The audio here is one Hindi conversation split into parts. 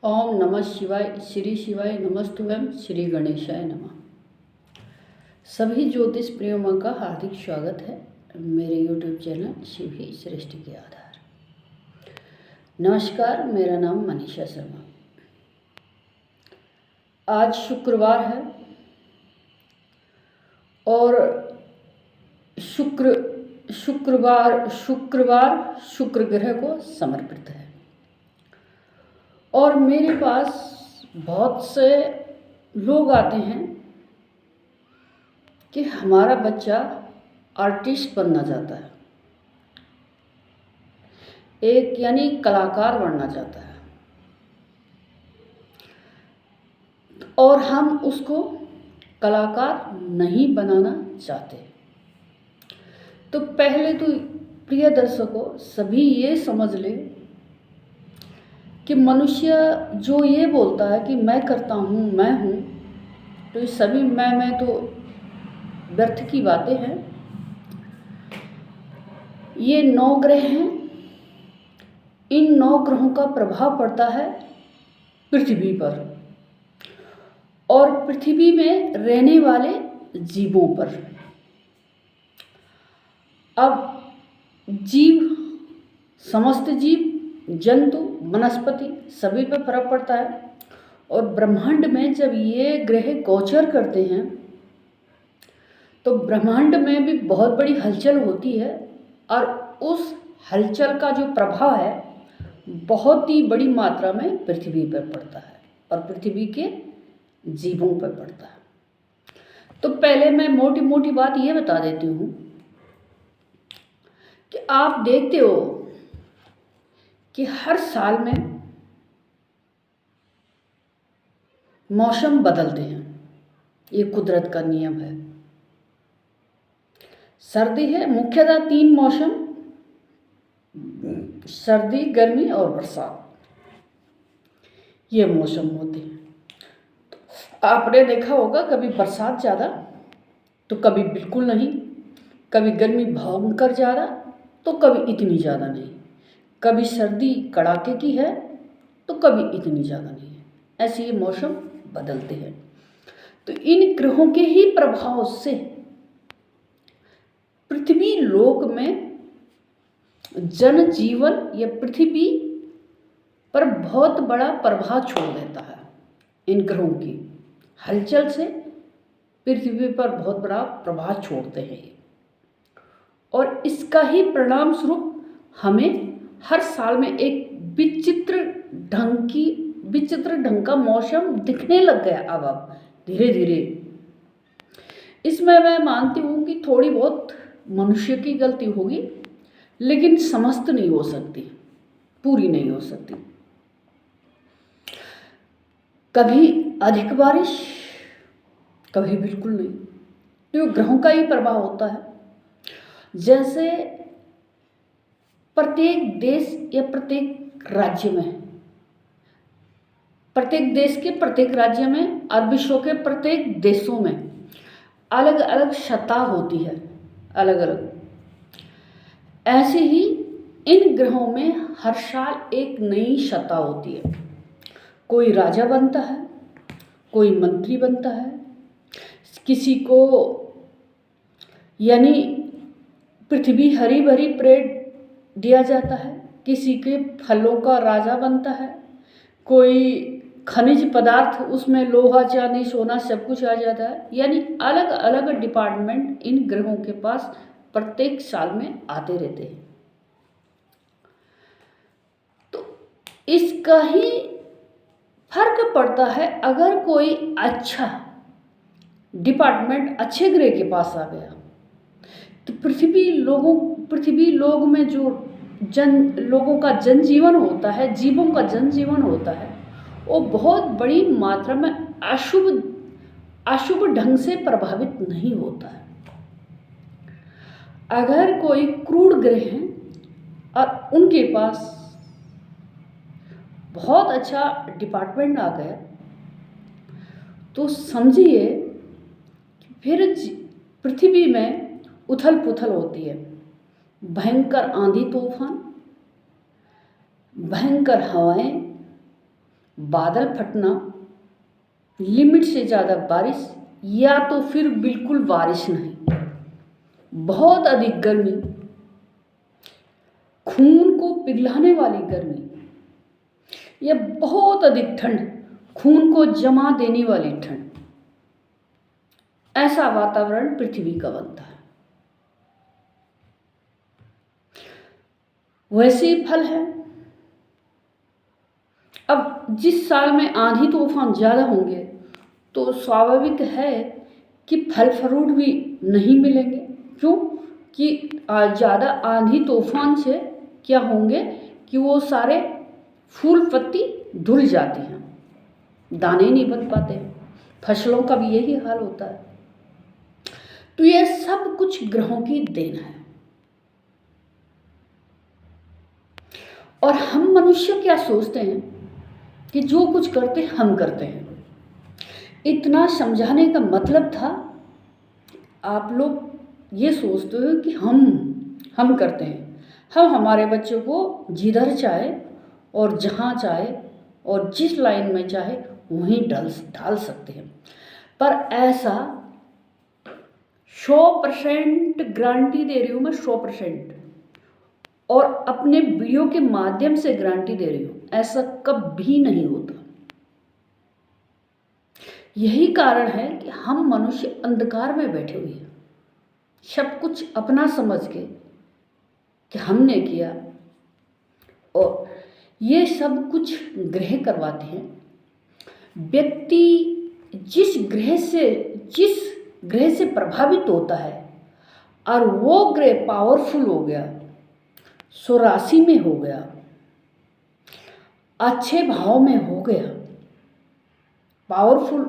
ओम नमः शिवाय। श्री शिवाय नमस्तुभ्यं। श्री गणेशाय नमः। सभी ज्योतिष प्रेमियों का हार्दिक स्वागत है मेरे यूट्यूब चैनल शिव ही सृष्टि के आधार। नमस्कार, मेरा नाम मनीषा शर्मा। आज शुक्रवार है और शुक्रवार शुक्र ग्रह को समर्पित है। और मेरे पास बहुत से लोग आते हैं कि हमारा बच्चा आर्टिस्ट बनना चाहता है, एक यानी कलाकार बनना चाहता है, और हम उसको कलाकार नहीं बनाना चाहते। तो पहले तो प्रिय दर्शकों, सभी ये समझ ले कि मनुष्य जो ये बोलता है कि मैं करता हूँ, मैं हूँ, तो ये सभी मैं तो व्यर्थ की बातें हैं। ये 9 ग्रह हैं, इन 9 ग्रहों का प्रभाव पड़ता है पृथ्वी पर और पृथ्वी में रहने वाले जीवों पर। अब जीव, समस्त जीव, जंतु, वनस्पति सभी पे फर्क पड़ता है। और ब्रह्मांड में जब ये ग्रह गोचर करते हैं तो ब्रह्मांड में भी बहुत बड़ी हलचल होती है और उस हलचल का जो प्रभाव है बहुत ही बड़ी मात्रा में पृथ्वी पर पड़ता है और पृथ्वी के जीवों पर पड़ता है। तो पहले मैं मोटी मोटी बात ये बता देती हूँ कि आप देखते हो कि हर साल में मौसम बदलते हैं, ये कुदरत का नियम है। सर्दी है, मुख्यतः 3 मौसम, सर्दी, गर्मी और बरसात, ये मौसम होते हैं। तो आपने देखा होगा कभी बरसात ज़्यादा तो कभी बिल्कुल नहीं, कभी गर्मी भयंकर ज़्यादा तो कभी इतनी ज़्यादा नहीं, कभी सर्दी कड़ाके की है तो कभी इतनी ज़्यादा नहीं है। ऐसे ये मौसम बदलते हैं। तो इन ग्रहों के ही प्रभाव से पृथ्वी लोक में जनजीवन या पृथ्वी पर बहुत बड़ा प्रभाव छोड़ देता है। इन ग्रहों की हलचल से पृथ्वी पर बहुत बड़ा प्रभाव छोड़ते हैं और इसका ही परिणाम स्वरूप हमें हर साल में एक विचित्र ढंग का मौसम दिखने लग गया। अब धीरे धीरे इसमें मैं मानती हूँ कि थोड़ी बहुत मनुष्य की गलती होगी, लेकिन समस्त नहीं हो सकती, पूरी नहीं हो सकती। कभी अधिक बारिश, कभी बिल्कुल नहीं, तो ग्रहों का ही प्रभाव होता है। जैसे प्रत्येक देश या प्रत्येक राज्य में, प्रत्येक देश के प्रत्येक राज्य में और विश्व के प्रत्येक देशों में अलग अलग सत्ता होती है, अलग अलग। ऐसे ही इन ग्रहों में हर साल एक नई सत्ता होती है। कोई राजा बनता है, कोई मंत्री बनता है, किसी को यानी पृथ्वी हरी भरी पेड़ दिया जाता है, किसी के फलों का राजा बनता है, कोई खनिज पदार्थ, उसमें लोहा चांदी सोना सब कुछ आ जाता है। यानी अलग अलग डिपार्टमेंट इन ग्रहों के पास प्रत्येक साल में आते रहते हैं। तो इसका ही फर्क पड़ता है। अगर कोई अच्छा डिपार्टमेंट अच्छे ग्रह के पास आ गया तो पृथ्वी लोग में जो लोगों का जनजीवन होता है, जीवों का जनजीवन होता है, वो बहुत बड़ी मात्रा में अशुभ ढंग से प्रभावित नहीं होता है। अगर कोई क्रूर ग्रह हैं और उनके पास बहुत अच्छा डिपार्टमेंट आ गया तो समझिए फिर पृथ्वी में उथल पुथल होती है। भयंकर आंधी तूफान, भयंकर हवाएं, बादल फटना, लिमिट से ज़्यादा बारिश, या तो फिर बिल्कुल बारिश नहीं, बहुत अधिक गर्मी, खून को पिघलाने वाली गर्मी, या बहुत अधिक ठंड, खून को जमा देने वाली ठंड, ऐसा वातावरण पृथ्वी का बनता है। वैसे ही फल है। अब जिस साल में आंधी तूफान ज़्यादा होंगे तो स्वाभाविक है कि फल फ्रूट भी नहीं मिलेंगे। क्यों? कि ज़्यादा आंधी तूफान से क्या होंगे कि वो सारे फूल पत्ती धुल जाती हैं, दाने नहीं बन पाते हैं। फसलों का भी यही हाल होता है। तो ये सब कुछ ग्रहों की देन है। और हम मनुष्य क्या सोचते हैं कि जो कुछ करते हम करते हैं। इतना समझाने का मतलब था, आप लोग ये सोचते हो कि हम करते हैं, हम हमारे बच्चों को जिधर चाहे और जहाँ चाहे और जिस लाइन में चाहे वहीं डाल सकते हैं। पर ऐसा 100% गारंटी दे रही हूँ मैं, 100%, और अपने वीडियो के माध्यम से गारंटी दे रही हूँ, ऐसा कभी नहीं होता। यही कारण है कि हम मनुष्य अंधकार में बैठे हुए हैं, सब कुछ अपना समझ के कि हमने किया, और ये सब कुछ ग्रह करवाते हैं। व्यक्ति जिस ग्रह से प्रभावित होता है और वो ग्रह पावरफुल हो गया, स्वराशि में हो गया, अच्छे भाव में हो गया। पावरफुल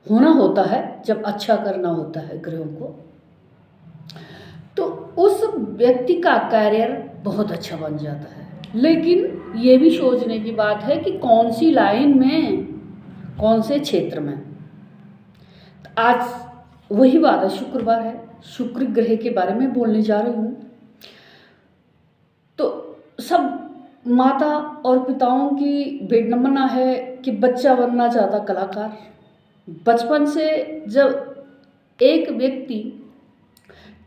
होना होता है जब अच्छा करना होता है ग्रहों को, तो उस व्यक्ति का कैरियर बहुत अच्छा बन जाता है। लेकिन ये भी सोचने की बात है कि कौन सी लाइन में, कौन से क्षेत्र में। आज वही बात है, शुक्रवार है, शुक्र ग्रह के बारे में बोलने जा रही हूँ। तो सब माता और पिताओं की विडंबना है कि बच्चा बनना चाहता कलाकार। बचपन से जब एक व्यक्ति,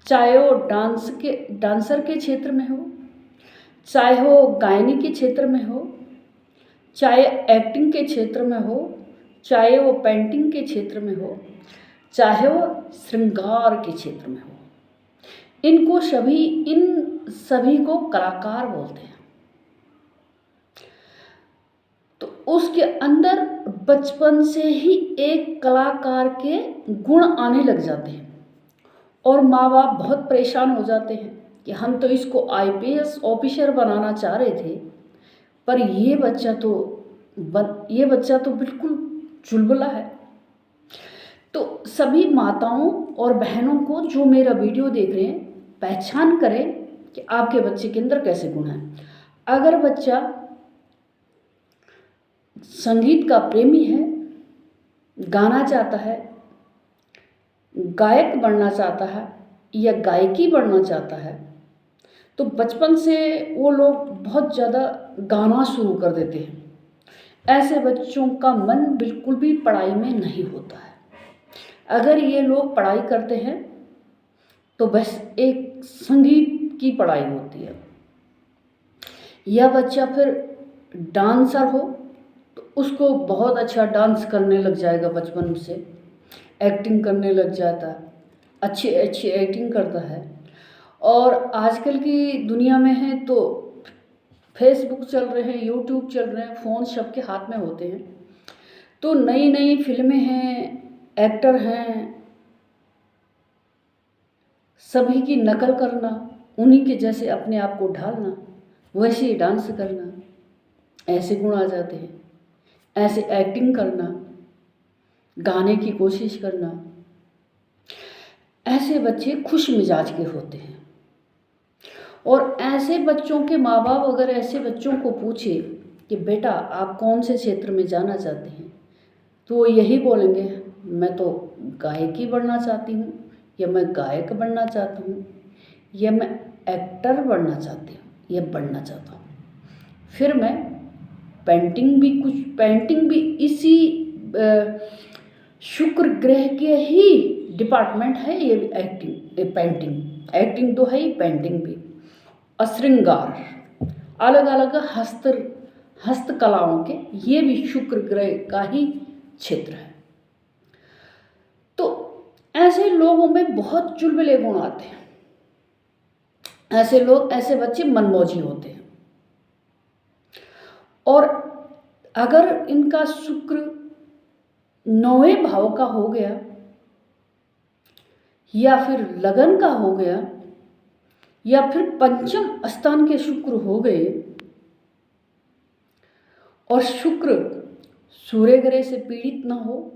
चाहे वो डांसर के क्षेत्र में हो, चाहे वो गायनी के क्षेत्र में हो, चाहे एक्टिंग के क्षेत्र में हो, चाहे वो पेंटिंग के क्षेत्र में हो, चाहे वो श्रृंगार के क्षेत्र में हो, इन सभी को कलाकार बोलते हैं। तो उसके अंदर बचपन से ही एक कलाकार के गुण आने लग जाते हैं, और माँ बाप बहुत परेशान हो जाते हैं कि हम तो इसको IPS ऑफिसर बनाना चाह रहे थे, पर ये बच्चा तो बिल्कुल चुलबुला है। तो सभी माताओं और बहनों को जो मेरा वीडियो देख रहे हैं, पहचान करें कि आपके बच्चे के अंदर कैसे गुण हैं। अगर बच्चा संगीत का प्रेमी है, गाना चाहता है, गायक बनना चाहता है या गायकी बनना चाहता है, तो बचपन से वो लोग बहुत ज़्यादा गाना शुरू कर देते हैं। ऐसे बच्चों का मन बिल्कुल भी पढ़ाई में नहीं होता है। अगर ये लोग पढ़ाई करते हैं तो बस एक संगीत की पढ़ाई होती है। यह बच्चा फिर डांसर हो तो उसको बहुत अच्छा डांस करने लग जाएगा, बचपन से एक्टिंग करने लग जाता है, अच्छी एक्टिंग करता है। और आजकल की दुनिया में है तो फेसबुक चल रहे हैं, यूट्यूब चल रहे हैं, फ़ोन सबके हाथ में होते हैं, तो नई नई फिल्में हैं, एक्टर हैं, सभी की नकल करना, उन्हीं के जैसे अपने आप को ढालना, वैसे ही डांस करना, ऐसे गुण आ जाते हैं। ऐसे एक्टिंग करना, गाने की कोशिश करना, ऐसे बच्चे खुश मिजाज के होते हैं। और ऐसे बच्चों के माँ बाप अगर ऐसे बच्चों को पूछे कि बेटा आप कौन से क्षेत्र में जाना चाहते हैं, तो वो यही बोलेंगे, मैं तो गायकी बनना चाहती हूँ, या मैं गायक बनना चाहता हूँ, या मैं एक्टर बनना चाहती हूँ, या बनना चाहता हूँ। फिर मैं पेंटिंग भी इसी शुक्र ग्रह के ही डिपार्टमेंट है। ये पेंटिंग तो है ही, पेंटिंग भी। और श्रृंगार, अलग अलग हस्तकलाओं के, ये भी शुक्र ग्रह का ही क्षेत्र है। तो ऐसे लोगों में बहुत चुलबुले गुण आते हैं। ऐसे बच्चे मनमौजी होते हैं। और अगर इनका शुक्र 9वें भाव का हो गया या फिर लगन का हो गया या फिर पंचम स्थान के शुक्र हो गए और शुक्र सूर्य ग्रह से पीड़ित ना हो,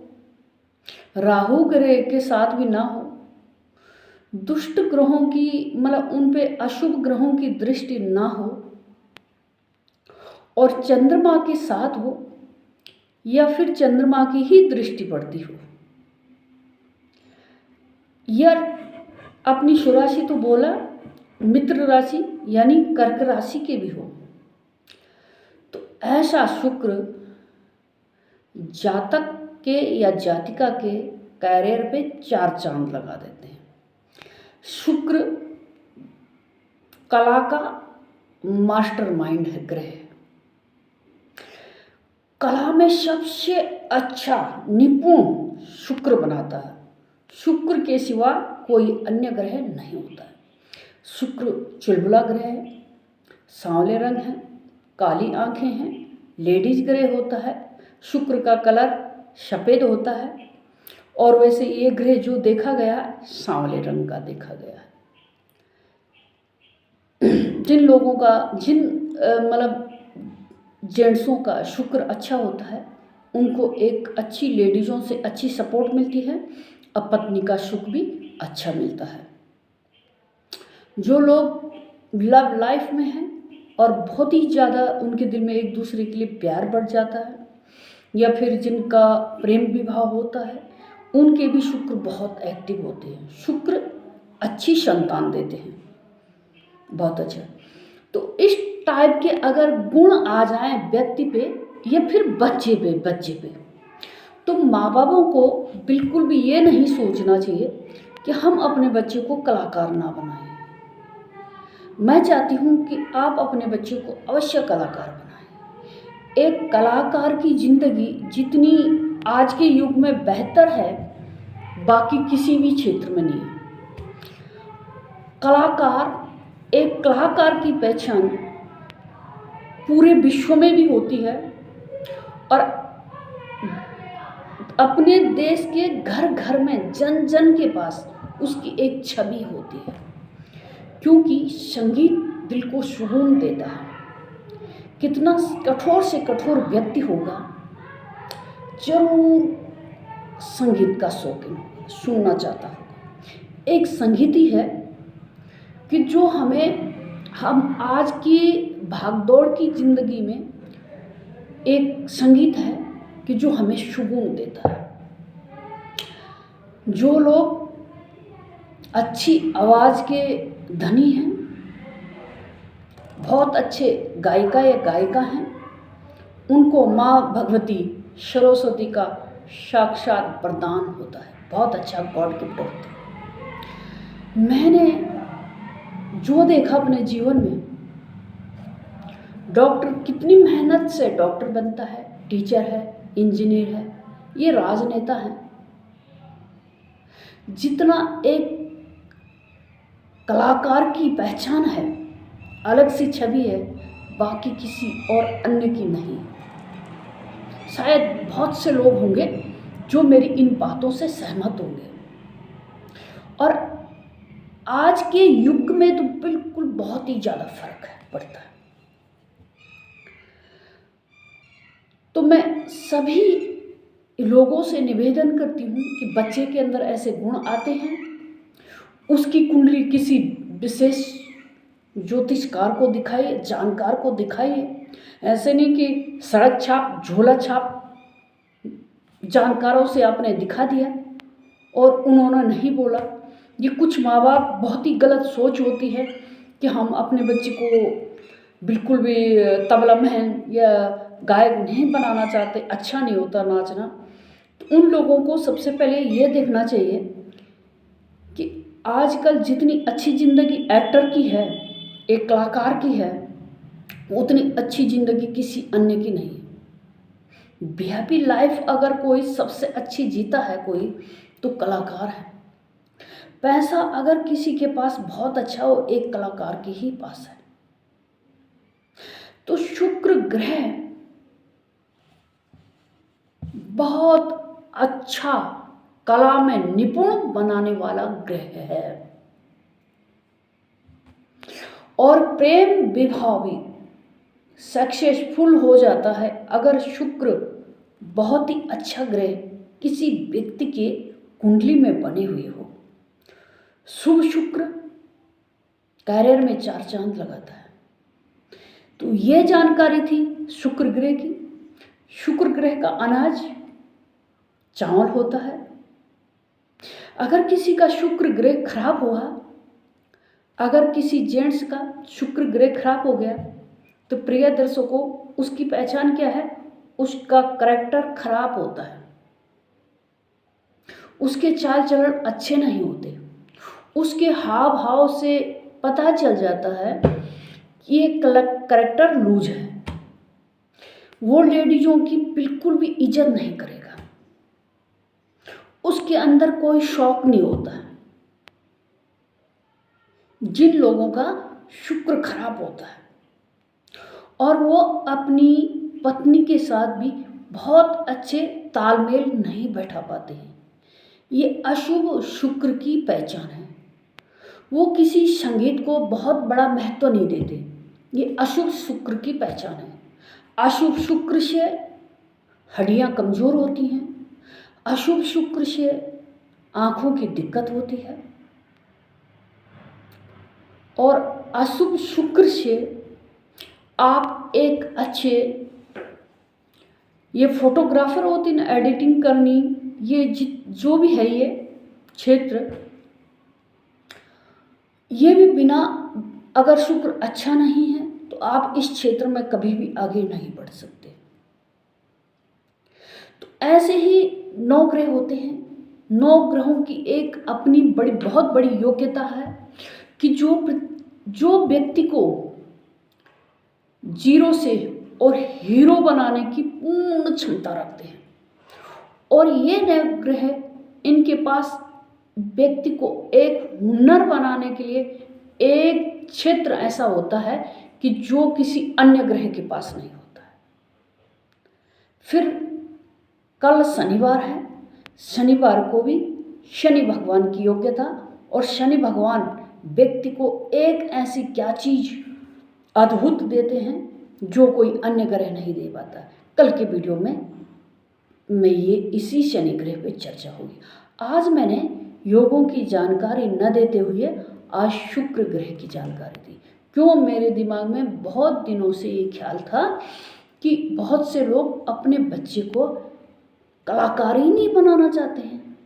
राहु ग्रह के साथ भी ना हो, दुष्ट ग्रहों की मतलब उन पे अशुभ ग्रहों की दृष्टि ना हो और चंद्रमा के साथ हो या फिर चंद्रमा की ही दृष्टि पड़ती हो, या अपनी स्वराशि तो बोला मित्र राशि यानी कर्क राशि के भी हो, तो ऐसा शुक्र जातक के या जातिका के कैरियर पे 4 चांद लगा देते हैं। शुक्र कला का मास्टरमाइंड है ग्रह, कला में सबसे अच्छा निपुण शुक्र बनाता है। शुक्र के सिवा कोई अन्य ग्रह नहीं होता है। शुक्र चुलबुला ग्रह है, सांवले रंग है, काली आंखें हैं, लेडीज ग्रह होता है। शुक्र का कलर सफ़ेद होता है और वैसे ये ग्रह जो देखा गया सांवले रंग का देखा गया है। जिन लोगों का मतलब जेंट्सों का शुक्र अच्छा होता है उनको एक अच्छी लेडीज़ों से अच्छी सपोर्ट मिलती है और पत्नी का सुख भी अच्छा मिलता है। जो लोग लव लाइफ में हैं और बहुत ही ज़्यादा उनके दिल में एक दूसरे के लिए प्यार बढ़ जाता है या फिर जिनका प्रेम विवाह होता है उनके भी शुक्र बहुत एक्टिव होते हैं। शुक्र अच्छी संतान देते हैं, बहुत अच्छा। तो इस टाइप के अगर गुण आ जाएं व्यक्ति पे या फिर बच्चे पे तो माँ बापों को बिल्कुल भी ये नहीं सोचना चाहिए कि हम अपने बच्चे को कलाकार ना बनाएं। मैं चाहती हूँ कि आप अपने बच्चे को अवश्य कलाकार बनाएं। एक कलाकार की ज़िंदगी जितनी आज के युग में बेहतर है बाकी किसी भी क्षेत्र में नहीं है। एक कलाकार की पहचान पूरे विश्व में भी होती है और अपने देश के घर घर में जन जन के पास उसकी एक छवि होती है, क्योंकि संगीत दिल को सुकून देता है। कितना कठोर से कठोर व्यक्ति होगा जरूर संगीत का शौकीन होगा, सुनना चाहता होगा। एक संगीत ही है कि जो हम आज की भागदौड़ की ज़िंदगी में एक संगीत है कि जो हमें सुकून देता है। जो लोग अच्छी आवाज़ के धनी हैं, बहुत अच्छे गायिका या गायिका हैं, उनको माँ भगवती सरस्वती का साक्षात वरदान होता है, बहुत अच्छा गॉड गिफ्ट होता है। मैंने जो देखा अपने जीवन में, डॉक्टर कितनी मेहनत से डॉक्टर बनता है, टीचर है, इंजीनियर है, ये राजनेता है। जितना एक कलाकार की पहचान है, अलग सी छवि है, बाकी किसी और अन्य की नहीं। शायद बहुत से लोग होंगे जो मेरी इन बातों से सहमत होंगे। और आज के युग में तो बिल्कुल बहुत ही ज़्यादा फर्क पड़ता है। तो मैं सभी लोगों से निवेदन करती हूँ कि बच्चे के अंदर ऐसे गुण आते हैं, उसकी कुंडली किसी विशेष ज्योतिषकार को दिखाइए, जानकार को दिखाइए। ऐसे नहीं कि सड़क छाप झोला छाप जानकारों से आपने दिखा दिया और उन्होंने नहीं बोला। ये कुछ माँ बाप बहुत ही गलत सोच होती है कि हम अपने बच्चे को बिल्कुल भी तबला महल या गायक नहीं बनाना चाहते, अच्छा नहीं होता नाचना, तो उन लोगों को सबसे पहले ये देखना चाहिए कि आजकल जितनी अच्छी ज़िंदगी एक्टर की है, एक कलाकार की है, उतनी अच्छी ज़िंदगी किसी अन्य की नहीं है। वीआईपी लाइफ अगर कोई सबसे अच्छी जीता है कोई, तो कलाकार है। पैसा अगर किसी के पास बहुत अच्छा हो, एक कलाकार के ही पास है। तो शुक्र ग्रह बहुत अच्छा कला में निपुण बनाने वाला ग्रह है, और प्रेम विवाह भी सक्सेसफुल हो जाता है अगर शुक्र बहुत ही अच्छा ग्रह किसी व्यक्ति के कुंडली में बने हुए हो। शुभ शुक्र कैरियर में 4 चांद लगाता है। तो ये जानकारी थी शुक्र ग्रह की। शुक्र ग्रह का अनाज चावल होता है। अगर किसी का शुक्र ग्रह खराब हुआ, अगर किसी जेंट्स का शुक्र ग्रह खराब हो गया, तो प्रिय दर्शकों उसकी पहचान क्या है? उसका करैक्टर खराब होता है, उसके चाल चलन अच्छे नहीं होते, उसके हाव भाव से पता चल जाता है कि ये करैक्टर लूज है, वो लेडीजों की बिल्कुल भी इज्जत नहीं करेगा, उसके अंदर कोई शौक नहीं होता है। जिन लोगों का शुक्र खराब होता है और वो अपनी पत्नी के साथ भी बहुत अच्छे तालमेल नहीं बैठा पाते हैं, ये अशुभ शुक्र की पहचान है। वो किसी संगीत को बहुत बड़ा महत्व नहीं देते, ये अशुभ शुक्र की पहचान है। अशुभ शुक्र से हड्डियां कमज़ोर होती हैं, अशुभ शुक्र से आँखों की दिक्कत होती है, और अशुभ शुक्र से आप एक अच्छे, ये फोटोग्राफर होती ना, एडिटिंग करनी, ये जो भी है ये क्षेत्र, ये भी बिना, अगर शुक्र अच्छा नहीं है तो आप इस क्षेत्र में कभी भी आगे नहीं बढ़ सकते। तो ऐसे ही 9 ग्रह होते हैं। 9 ग्रहों की एक अपनी बहुत बड़ी योग्यता है कि जो व्यक्ति को जीरो से और हीरो बनाने की पूर्ण क्षमता रखते हैं, और ये 9 ग्रह इनके पास व्यक्ति को एक हुनर बनाने के लिए एक क्षेत्र ऐसा होता है कि जो किसी अन्य ग्रह के पास नहीं होता है। फिर कल शनिवार है, शनिवार को भी शनि भगवान की योग्यता, और शनि भगवान व्यक्ति को एक ऐसी क्या चीज अद्भुत देते हैं जो कोई अन्य ग्रह नहीं दे पाता। कल के वीडियो में ये इसी शनि ग्रह पे चर्चा होगी। आज मैंने योगों की जानकारी न देते हुए आज शुक्र ग्रह की जानकारी दी। क्यों? मेरे दिमाग में बहुत दिनों से ये ख्याल था कि बहुत से लोग अपने बच्चे को कलाकार ही नहीं बनाना चाहते हैं।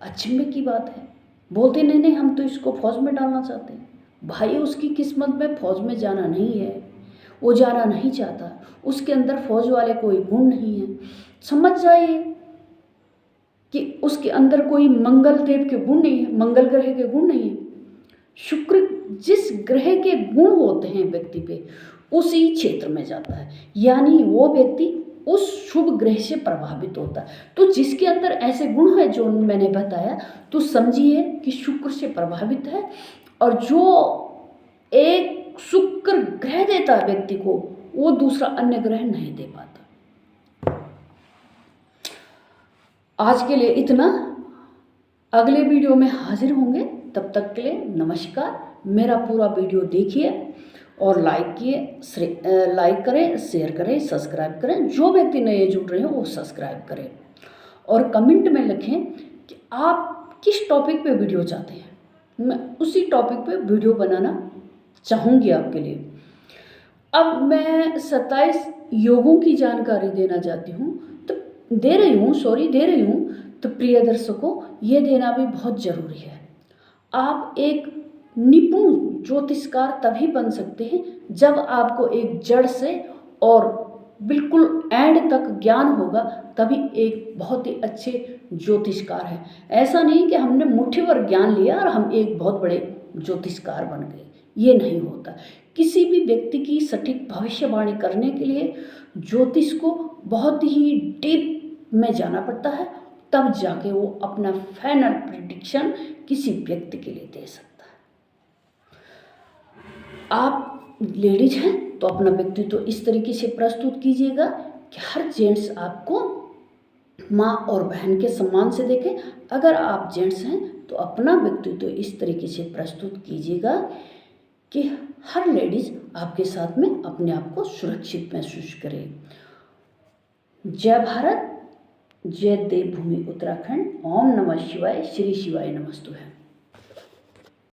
अचंभे की बात है, बोलते नहीं हम तो इसको फौज में डालना चाहते हैं। भाई उसकी किस्मत में फौज में जाना नहीं है, वो जाना नहीं चाहता, उसके अंदर फौज वाले कोई गुण नहीं है। समझ जाइए कि उसके अंदर कोई मंगल देव के गुण नहीं है, मंगल ग्रह के गुण नहीं है। शुक्र जिस ग्रह के गुण होते हैं व्यक्ति पे, उसी क्षेत्र में जाता है, यानी वो व्यक्ति उस शुभ ग्रह से प्रभावित होता है। तो जिसके अंदर ऐसे गुण है जो मैंने बताया, तो समझिए कि शुक्र से प्रभावित है, और जो एक शुक्र ग्रह देता है व्यक्ति को, वो दूसरा अन्य ग्रह नहीं दे पाता। आज के लिए इतना, अगले वीडियो में हाजिर होंगे, तब तक के लिए नमस्कार। मेरा पूरा वीडियो देखिए और लाइक करें, शेयर करें, सब्सक्राइब करें। जो व्यक्ति नए जुड़ रहे हैं वो सब्सक्राइब करें, और कमेंट में लिखें कि आप किस टॉपिक पे वीडियो चाहते हैं, मैं उसी टॉपिक पे वीडियो बनाना चाहूँगी आपके लिए। अब मैं 27 योगों की जानकारी देना चाहती हूँ, दे रही हूँ। तो प्रिय दर्शकों, ये देना भी बहुत ज़रूरी है। आप एक निपुण ज्योतिषकार तभी बन सकते हैं जब आपको एक जड़ से और बिल्कुल एंड तक ज्ञान होगा तभी एक बहुत ही अच्छे ज्योतिषकार है। ऐसा नहीं कि हमने मुट्ठी भर ज्ञान लिया और हम एक बहुत बड़े ज्योतिषकार बन गए, ये नहीं होता। किसी भी व्यक्ति की सटीक भविष्यवाणी करने के लिए ज्योतिष को बहुत ही डीप में जाना पड़ता है, तब जाके वो अपना फाइनल प्रिडिक्शन किसी व्यक्ति के लिए दे सकता है। आप लेडीज हैं तो अपना व्यक्तित्व इस तरीके से प्रस्तुत कीजिएगा कि हर जेंट्स आपको माँ और बहन के सम्मान से देखें। अगर आप जेंट्स हैं तो अपना व्यक्तित्व इस तरीके से प्रस्तुत कीजिएगा कि हर लेडीज आपके साथ में अपने आप को सुरक्षित महसूस करे। जय भारत, जय देवभूमि उत्तराखंड। ओम नमः शिवाय, श्री शिवाय नमस्तुभ्यं।